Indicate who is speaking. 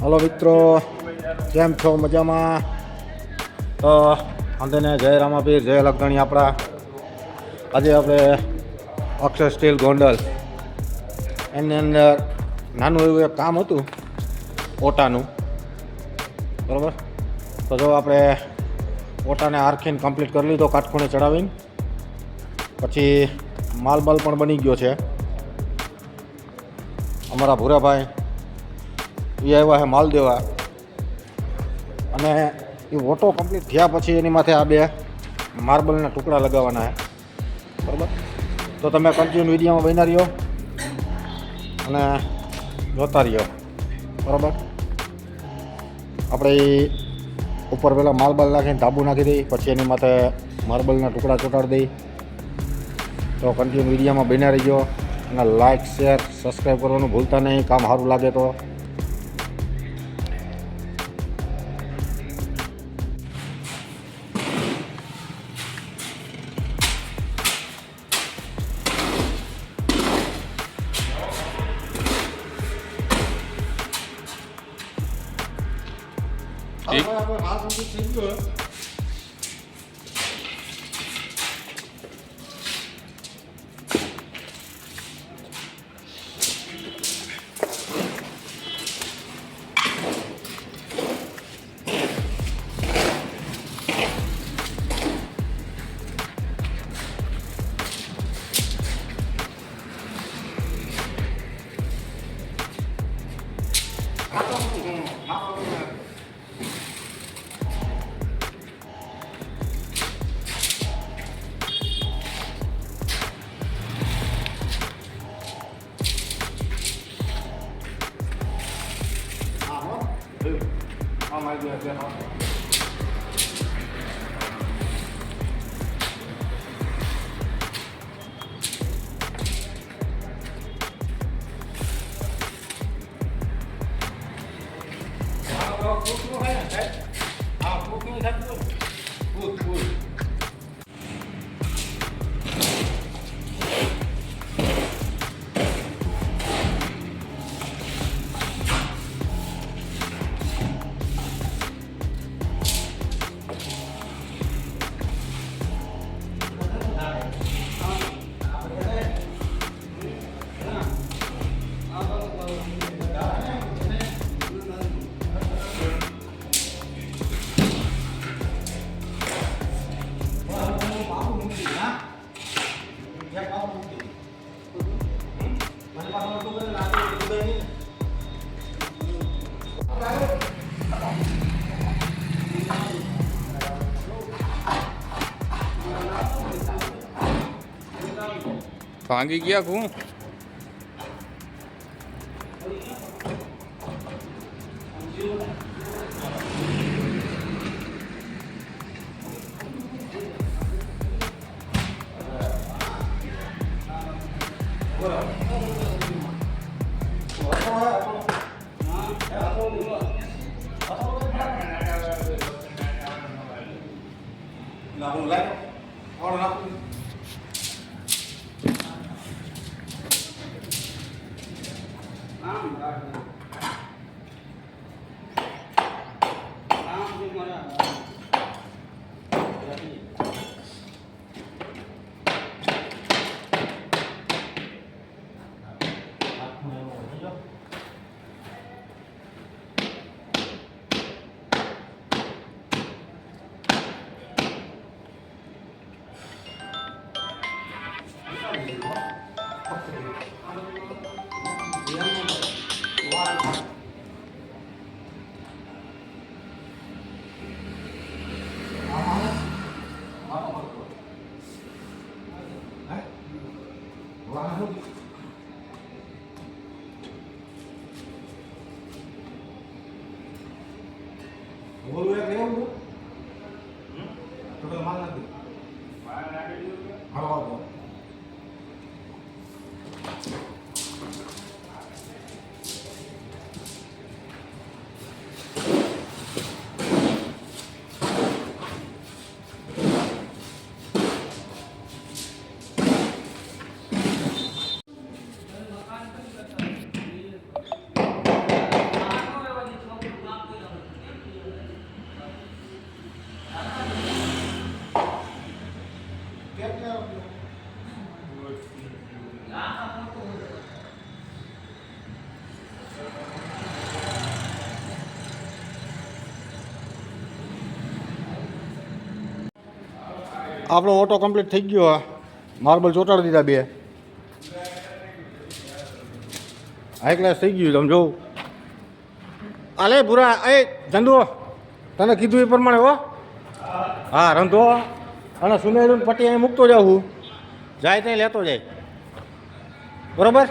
Speaker 1: Hello મિત્રો, કેમ છો? મજામાં? તો અંતને જય રામાપીર, જય લગણી. આપણા આજે આપણે અક્ષર સ્ટીલ ગોંડલ એની અંદર નાનું એવું એક કામ હતું ઓટાનું, બરાબર. તો જો આપણે ઓટાને આરખીને કમ્પ્લીટ કરી લીધો, કાટખૂણે ચડાવીને. પછી માલબાલ પણ બની ગયો છે. અમારા ભૂરાભાઈ એ આવ્યા છે માલ દેવા, અને એ ઓટો કમ્પ્લીટ થયા પછી એની માથે આ બે માર્બલના ટુકડા લગાવવાના છે, બરાબર. તો તમે કન્ટિન્યુ વિડીયોમાં બન્યા રહ્યો અને જોતા રહ્યો, બરાબર. આપણે ઉપર પહેલાં માર્બલ નાખીને ધાબુ નાખી દઈએ, પછી એની માથે માર્બલના ટુકડા ચોંટાડી દઈએ. તો કન્ટિન્યુ વિડીયોમાં બન્યા રહીજો અને લાઇક, શેર, સબસ્ક્રાઈબ કરવાનું ભૂલતા નહીં, કામ સારું લાગે તો.
Speaker 2: ભાંગી ગયા હું
Speaker 1: બોલું એક લેવું તો માલ નથી. હા આપણો ઓટો કમ્પ્લીટ થઈ ગયો. માર્બલ ચોંટાડી દીધા 2. હાઈ ક્લાસ થઈ ગયું તમે જોઉં. અલે ભૂરા એ ધંધો તને કીધું એ પ્રમાણે હો. હા રંધો અને સુનેરું પટ્ટી અહીં મૂકતો જાઉં હું. જાય ત્યાં લેતો જાય બરોબર.